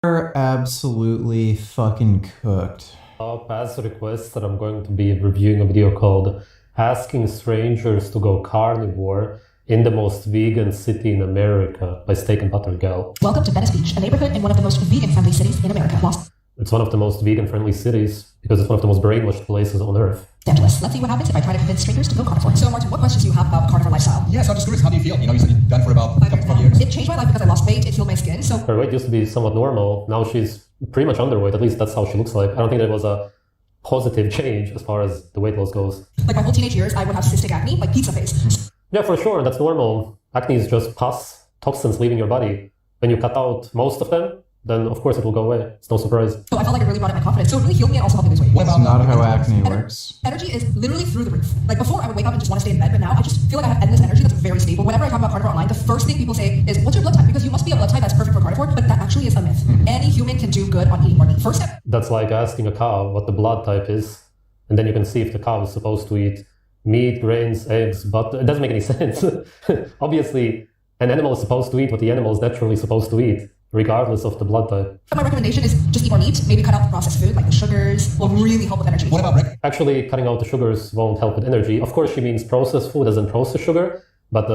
They're absolutely fucking cooked. As requested, I'm going to be reviewing a video called Asking Strangers to Go Carnivore in the Most Vegan City in America by Steak and Butter Gal. Welcome to Venice Beach, a neighborhood in one of the most vegan-friendly cities in America, Los It's one of the most vegan-friendly cities because it's one of the most brainwashed places on earth. Angeles. Let's see what happens if I try to convince strangers to go carnivore. So, Martin, what questions do you have about carnivore lifestyle? Yeah, so I'm just curious, how do you feel? You said you've done it for about 5 years. It changed my life because I lost weight, it healed my skin, so... Her weight used to be somewhat normal. Now she's pretty much underweight. At least that's how she looks like. I don't think there was a positive change as far as the weight loss goes. Like my whole teenage years, I would have cystic acne, like pizza face. Yeah, for sure. That's normal. Acne is just pus, toxins leaving your body. When you cut out most of them, then of course it will go away. It's no surprise. So I felt like it really brought up my confidence. So it really healed me and also helped me lose weight. That's not how acne works. Energy is literally through the roof. Like before, I would wake up and just want to stay in bed, but now I just feel like I have endless energy that's very stable. Whenever I talk about carnivore online, the first thing people say is, what's your blood type? Because you must be a blood type that's perfect for carnivore, but that actually is a myth. Any human can do good on eating more meat. First step. That's like asking a cow what the blood type is, and then you can see if the cow is supposed to eat meat, grains, eggs, butter. It doesn't make any sense. Obviously, an animal is supposed to eat what the animal is naturally supposed to eat, regardless of the blood type. My recommendation is just eat more meat, maybe cut out the processed food, like the sugars, will really help with energy. What about Rick? Actually, cutting out the sugars won't help with energy. Of course, she means processed food as in processed sugar, but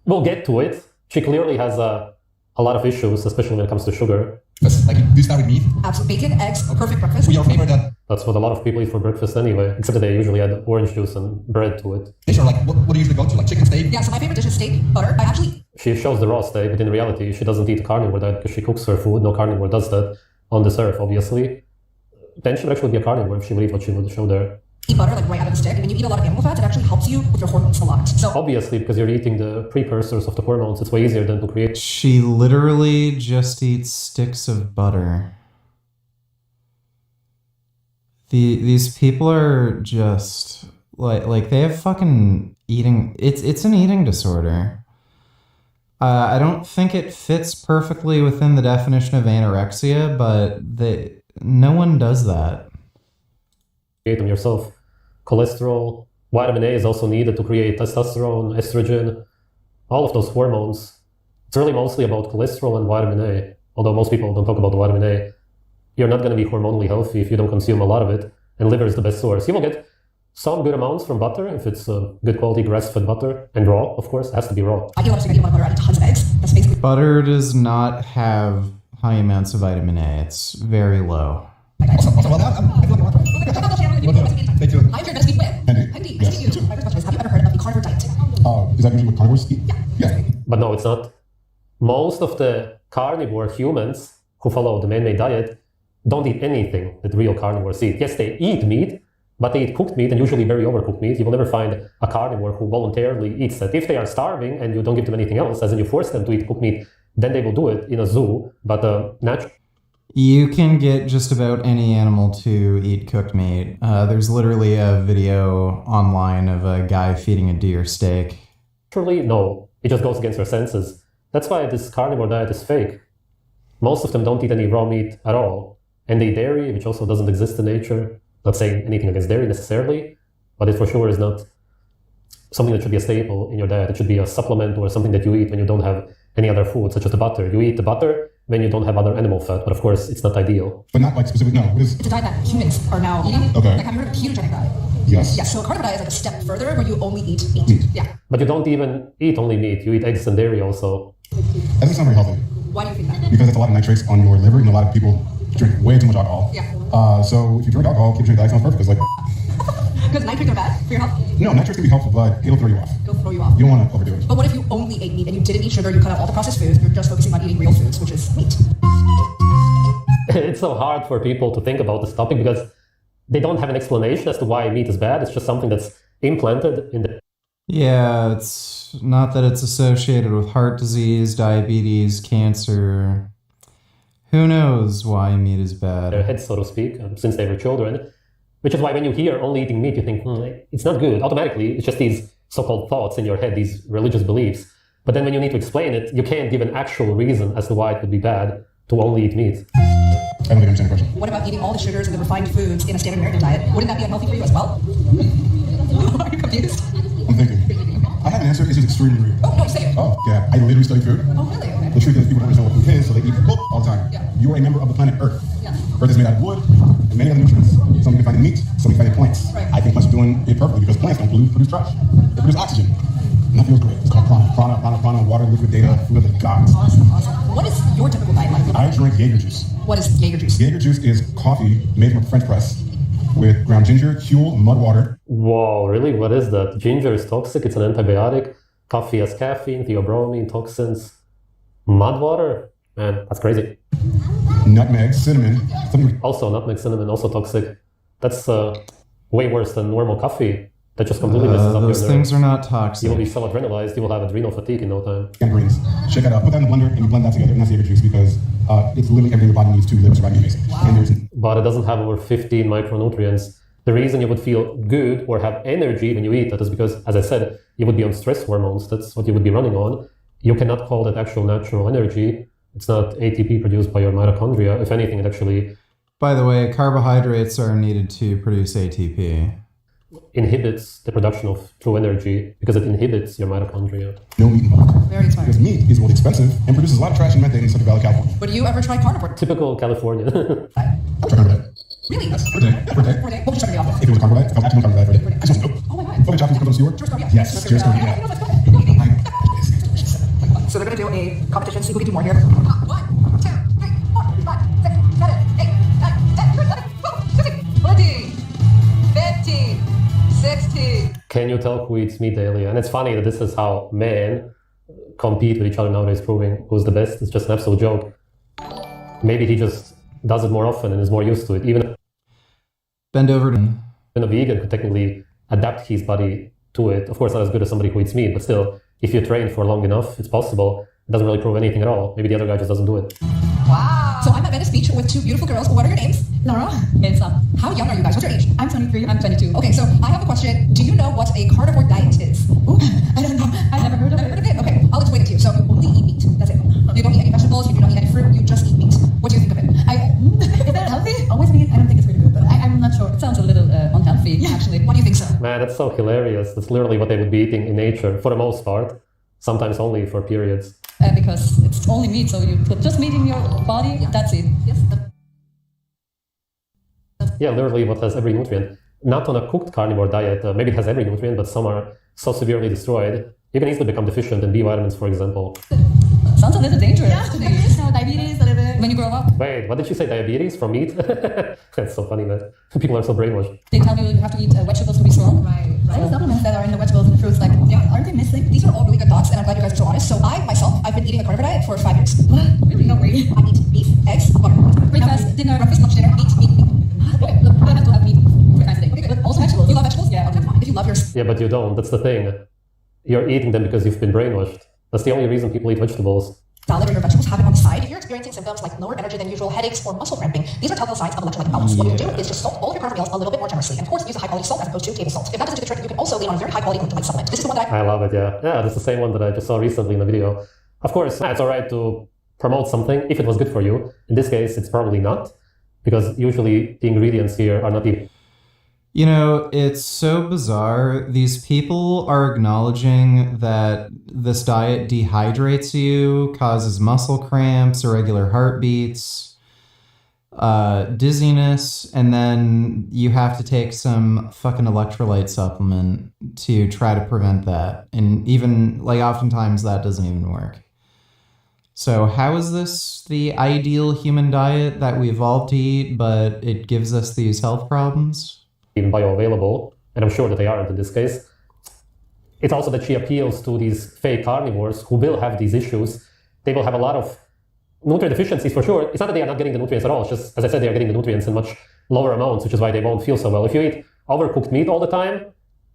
we'll get to it. She clearly has a lot of issues, especially when it comes to sugar. Like, do you start with meat? Absolutely. Bacon, eggs, perfect breakfast. Your favorite That's what a lot of people eat for breakfast anyway, except that they usually add orange juice and bread to it. dish, or like, what do you usually go to? Like chicken, steak? Yeah, so my favorite dish is steak, butter. I actually... She shows the raw steak, but in reality, she doesn't eat a carnivore diet because she cooks her food. No carnivore does that on this earth, obviously. Then she would actually be a carnivore if she would eat what she would show there. Eat butter like right out of the stick, and when you eat a lot of animal fats, it actually helps you with your hormones a lot. So Obviously, because you're eating the precursors of the hormones, it's way easier than to create. She literally just eats sticks of butter. These people are just like they have fucking eating. It's an eating disorder. I don't think it fits perfectly within the definition of anorexia, but no one does that. Create them yourself. Cholesterol, vitamin A is also needed to create testosterone, estrogen, all of those hormones. It's really mostly about cholesterol and vitamin A, although most people don't talk about the vitamin A. You're not going to be hormonally healthy if you don't consume a lot of it, and liver is the best source. You will get some good amounts from butter if it's good quality grass-fed butter, and raw, of course, it has to be raw. I eat a lot of spaghetti, a lot of butter, I eat tons of eggs. That's basically... Butter does not have high amounts of vitamin A. It's very low. Also, well, I feel like I want to Check out the channel, you can recipe anytime. Stay tuned. I'm your best week with. Hendy. Nice to meet you. My first question is, have you ever heard of the carnivore diet? Is that usually what carnivores eat? Yeah. But no, it's not. Most of the carnivore humans who follow the man-made diet don't eat anything that real carnivores eat. Yes, they eat meat, but they eat cooked meat, and usually very overcooked meat. You will never find a carnivore who voluntarily eats that. If they are starving and you don't give them anything else, as in you force them to eat cooked meat, then they will do it in a zoo, but naturally. You can get just about any animal to eat cooked meat. There's literally a video online of a guy feeding a deer steak. Naturally, no. It just goes against your senses. That's why this carnivore diet is fake. Most of them don't eat any raw meat at all. And they eat dairy, which also doesn't exist in nature. Not saying anything against dairy necessarily, but it for sure is not something that should be a staple in your diet. It should be a supplement or something that you eat when you don't have any other food, such as the butter. You eat the butter when you don't have other animal fat, but of course, it's not ideal. But not like specific, no. It's a diet that humans are now eating. Okay. Like, have you heard of ketogenic diet? Yes. Yeah, so a carnivore diet is like a step further where you only eat meat. Yeah. But you don't even eat only meat. You eat eggs and dairy also. That doesn't sound very healthy. Why do you think that? Because it's a lot of nitrates on your liver, and a lot of people drink way too much alcohol. Yeah. So if you drink alcohol, ketogenic diet sounds perfect. It's like, Because nitrates are bad for your health? no, nitrates can be helpful, but it'll throw you off. It'll throw you off. You don't want to overdo it. But what if you only ate meat and you didn't eat sugar, you cut out all the processed foods, you're just focusing on eating real foods, which is meat? It's so hard for people to think about this topic because they don't have an explanation as to why meat is bad. It's just something that's implanted in the... Yeah, it's not that it's associated with heart disease, diabetes, cancer. Who knows why meat is bad? their heads, so to speak, since they were children. Which is why when you hear only eating meat, you think, it's not good. Automatically, it's just these so-called thoughts in your head, these religious beliefs. But then when you need to explain it, you can't give an actual reason as to why it would be bad to only eat meat. I don't think I understand the question. What about eating all the sugars and the refined foods in a standard American diet? Wouldn't that be unhealthy for you as well? Are you confused? I'm thinking. I have an answer. It's just extremely rude. Oh, no, say it. Oh, yeah. I literally study food. Oh, really? Okay. The truth is people don't understand what food is, so they eat all the time. Yeah. You are a member of the planet Earth. Yeah. Earth is made out of wood and many other nutrients. Some you can find in meat, some you can find in plants. Right. I think plants are doing it perfectly because plants don't produce trash. They produce oxygen. And that feels great. It's called prana, water, liquid data, food of the gods. Awesome. What is your typical diet like? I drink Jaeger juice. What is Jaeger juice? Jaeger juice is coffee made from a French press with ground ginger, Huel, mud water. Whoa, really? What is that? Ginger is toxic. It's an antibiotic. Coffee has caffeine, theobromine, toxins. Mud water? Man, that's crazy. Nutmeg, cinnamon. Also, nutmeg, cinnamon, also toxic. That's way worse than normal coffee. That just completely messes up your Those nerves. things are not You toxic. will be so adrenalized, you will have adrenal fatigue in no time. And greens. Shake that up. Put that in the blender and you blend that together. And that's Jaeger juice because it's literally everything your body needs to live and survive in basic. And there's But it doesn't have over 15 micronutrients. The reason you would feel good or have energy when you eat that is because, as I said, you would be on stress hormones. That's what you would be running on. You cannot call that actual natural energy. It's not ATP produced by your mitochondria. If anything, it actually By the way, carbohydrates are needed to produce ATP. inhibits the production of true energy because it inhibits your mitochondria. no meat involved. Very Because expired. meat is really expensive and produces a lot of trash and methane in Central Valley, California. Would you ever try carnivore? Typical California. I've tried carnivore diet. Really? For a day. For a day. For a day? What would you start your day off with? If it was a carnivore diet, if I was actually on a carnivore diet for a day, I just want to go. Oh my god. Okay, chocolate comes on skewer? Cheers, Cody. Yes, cheers, Cody, yeah. So they're gonna do a competition, see who can do more here. 1, 2, 3, 4, 5, 6, 7, 8, 9, 10, 11, 12, 13, 14, 15, 16. Can you tell who eats meat daily? And it's funny that this is how men compete with each other nowadays, proving who's the best. It's just an absolute joke. Maybe he just does it more often and is more used to it. Even Bend over to... a vegan could technically adapt his body to it. Of course, not as good as somebody who eats meat, but still, if you train for long enough, it's possible. It doesn't really prove anything at all. Maybe the other guy just doesn't do it. Wow. So I'm at Venice Beach with two beautiful girls. What are your names? Laura, Elsa. How young are you guys? What's your age? I'm 23. I'm 22. Okay, so I have a question. Do you know what a carnivore diet is? Ooh, I don't know. I've never heard of Never it. heard of it? Okay, I'll explain it to you. So you only eat meat. That's it. You don't eat any vegetables. You do not eat any fruit. You just eat meat. What do you think of it? Is that healthy? Always meat. I don't think it's really good, but I'm not sure. It sounds a little unhealthy, actually. What do you think, sir? Man, that's so hilarious. That's literally what they would be eating in nature, for the most part. Sometimes only for periods. Because it's only meat, so you put just meat in your body. Yeah. That's it. Yes. Yeah, literally what has every nutrient. Not on a cooked carnivore diet, maybe it has every nutrient, but some are so severely destroyed. You can easily become deficient in B vitamins, for example. Sounds a little dangerous Yeah, to me. there is. No, diabetes, a little bit. When you grow up, Wait, what did you say? Diabetes from meat? That's so funny, man. People are so brainwashed. they tell you you have to eat vegetables to be strong. Right, All the right. supplements that are in the vegetables and the fruits, like, Yeah. aren't they missing? These are all really good thoughts, and I'm glad you guys are so honest. So I, myself, I've been eating a carnivore diet for 5 years. Really? No way. I eat beef, eggs, butter. Breakfast, dinner, Breakfast, lunch, dinner, meat, meat, meat. Okay, look, I have to have meat 3 times a day. Okay, But also vegetables. You love vegetables? Yeah. Okay, fine. If you love your... Yeah, but you don't. That's the thing. You're eating them because you've been brainwashed. That's the only reason people eat vegetables. salad or your vegetables, have it on the side. If you're experiencing symptoms like lower energy than usual, headaches, or muscle cramping, these are telltale signs of electrolyte imbalance. What you do is just salt all of your carnivore meals a little bit more generously. And of course, use a high quality salt as opposed to table salt. If that doesn't do the trick, you can also lean on a very high quality electrolyte supplement. This is the one that I love it, yeah. Yeah, that's the same one that I just saw recently in the video. Of course, it's alright to promote something if it was good for you. In this case, it's probably not, because usually the ingredients here are not even. You know, it's so bizarre. These people are acknowledging that this diet dehydrates you, causes muscle cramps, irregular heartbeats, dizziness, and then you have to take some fucking electrolyte supplement to try to prevent that. And even, like, oftentimes that doesn't even work. So how is this the ideal human diet that we evolved to eat, but it gives us these health problems? Even bioavailable, and I'm sure that they aren't in this case. It's also that she appeals to these fake carnivores who will have these issues. They will have a lot of nutrient deficiencies for sure. It's not that they are not getting the nutrients at all. It's just, as I said, they are getting the nutrients in much lower amounts, which is why they won't feel so well. If you eat overcooked meat all the time,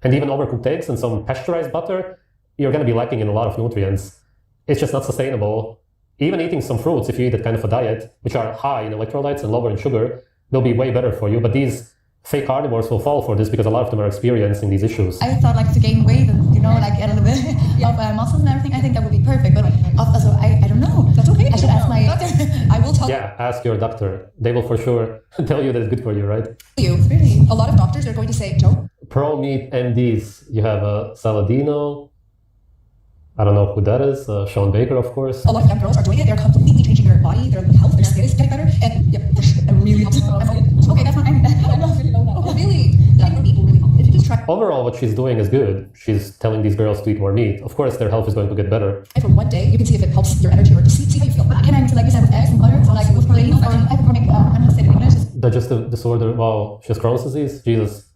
and even overcooked eggs and some pasteurized butter, you're going to be lacking in a lot of nutrients. It's just not sustainable. Even eating some fruits, if you eat that kind of a diet, which are high in electrolytes and lower in sugar, they'll be way better for you. But these fake carnivores will fall for this because a lot of them are experiencing these issues. I thought like to gain weight and, you know, like get a little bit of muscles and everything. I think that would be perfect. But also, I don't know. That's okay. I should ask my doctor. I will tell Yeah, ask your doctor. They will for sure tell you that it's good for you, right? you. Really? A lot of doctors are going to say, Joe, Pro Meat MDs. You have Saladino. I don't know who that is. Sean Baker, of course. a lot of young girls are doing it. They're completely changing their body, their health, their skin is getting better. Overall, what she's doing is good. She's telling these girls to eat more meat. Of course, their health is going to get better. For one day, you can see if it helps your energy or just see how you feel. But can I mix it like you said with eggs and butter? So like with protein or hyperchronic acidic? Digestive disorder. Wow, she has Crohn's disease? Jesus.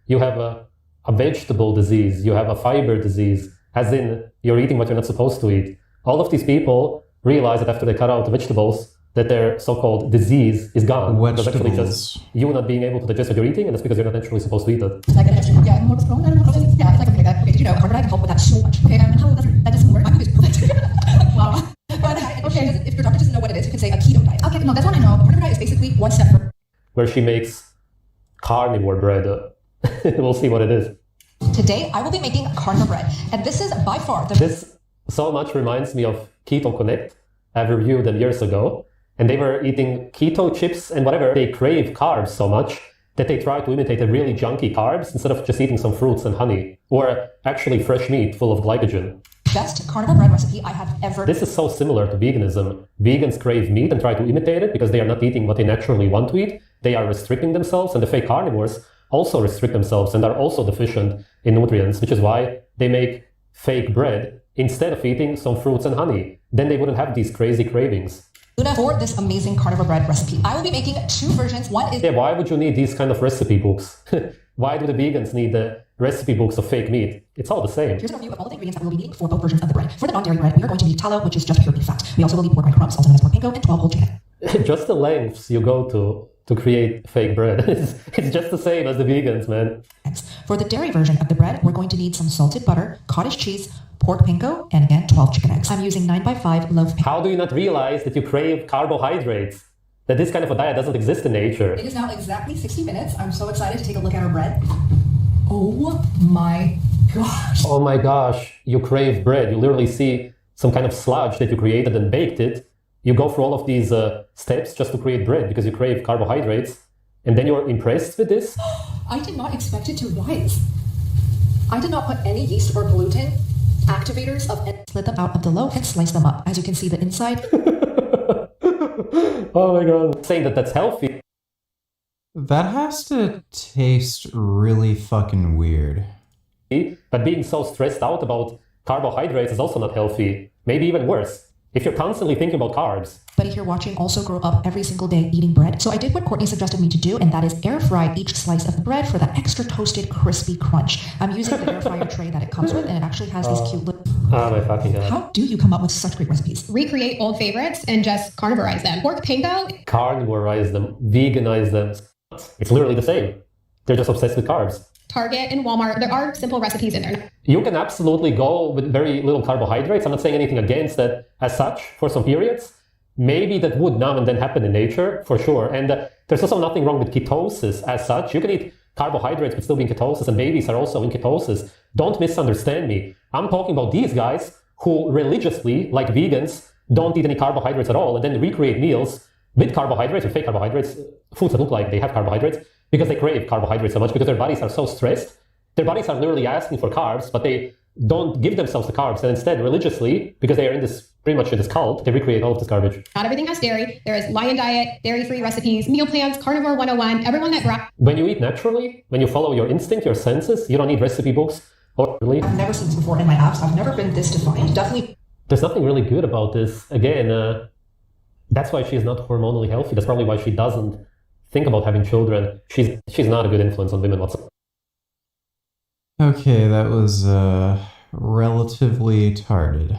You have a vegetable disease. You have a fiber disease. As in, you're eating what you're not supposed to eat. All of these people realize that after they cut out the vegetables, that their so-called disease is gone. It's actually just you not being able to digest what you're eating, and that's because you're not naturally supposed to eat it. Like an extra, yeah, more strong than yeah, it's like something like that. Okay, did you know carnivore diet can help with that so much? Okay, and how that doesn't work? My food is perfect. Wow. But okay, if your doctor doesn't know what it is, you can say a keto diet. Okay, no, that's what I know. Carnivore diet is basically one step further. Where she makes carnivore bread. We'll see what it is. Today, I will be making carnivore bread, and this is by far the... This so much reminds me of Keto Connect. I've reviewed them years ago, and they were eating keto chips and whatever. They crave carbs so much that they try to imitate a really junky carbs instead of just eating some fruits and honey, or actually fresh meat full of glycogen. best carnivore bread recipe I have ever... This is so similar to veganism. Vegans crave meat and try to imitate it because they are not eating what they naturally want to eat. They are restricting themselves, and the fake carnivores also restrict themselves and are also deficient in nutrients, which is why they make fake bread instead of eating some fruits and honey. Then they wouldn't have these crazy cravings. For this amazing carnivore bread recipe, I will be making two versions. One is... Yeah, why would you need these kind of recipe books? Why do the vegans need the recipe books of fake meat? It's all the same. Here's an overview of all the ingredients that we will be needing for both versions of the bread. For the non-dairy bread, we are going to need tallow, which is just pure beef fat. We also will need pork crumbs, also known as pork pinko, and 12 whole chicken. Just the lengths you go to create fake bread. It's just the same as the vegans, man. For the dairy version of the bread, we're going to need some salted butter, cottage cheese, pork pinko, and again, 12 chicken eggs. I'm using 9x5 loaf pan. How do you not realize that you crave carbohydrates? That this kind of a diet doesn't exist in nature? It is now exactly 60 minutes. I'm so excited to take a look at our bread. Oh my gosh. Oh my gosh, you crave bread. You literally see some kind of sludge that you created and baked it. You go through all of these steps just to create bread because you crave carbohydrates. And then you're impressed with this? I did not expect it to rise. I did not put any yeast or gluten activators of it. Slid them out of the loaf and slice them up. As you can see, the inside. Oh my god. Saying that that's healthy. That has to taste really fucking weird. But being so stressed out about carbohydrates is also not healthy. Maybe even worse. If you're constantly thinking about carbs. But if you're watching also grow up every single day eating bread. So I did what Courtney suggested me to do, and that is air fry each slice of the bread for that extra toasted, crispy crunch. I'm using the air fryer tray that it comes with, and it actually has these cute little... Oh my fucking god. How do you come up with such great recipes? Recreate old favorites and just carnivorize them. Pork pinko. Carnivorize them. Veganize them. It's literally the same. They're just obsessed with carbs. Target and Walmart, there are simple recipes in there. You can absolutely go with very little carbohydrates. I'm not saying anything against that as such for some periods. Maybe that would now and then happen in nature, for sure. And there's also nothing wrong with ketosis as such. You can eat carbohydrates but still be in ketosis, and babies are also in ketosis. Don't misunderstand me. I'm talking about these guys who religiously, like vegans, don't eat any carbohydrates at all and then recreate meals with carbohydrates, with fake carbohydrates, foods that look like they have carbohydrates, because they crave carbohydrates so much, because their bodies are so stressed. Their bodies are literally asking for carbs, but they don't give themselves the carbs. And instead, religiously, because they are in this, pretty much in this cult, they recreate all of this garbage. Not everything has dairy. There is Lion Diet, dairy-free recipes, meal plans, Carnivore 101, everyone that... When you eat naturally, when you follow your instinct, your senses, you don't need recipe books. Or really. I've never seen this before in my apps. I've never been this defined. Definitely. There's nothing really good about this. Again, that's why she's not hormonally healthy. That's probably why she doesn't think about having children. She's not a good influence on women whatsoever. Okay, that was relatively tarded.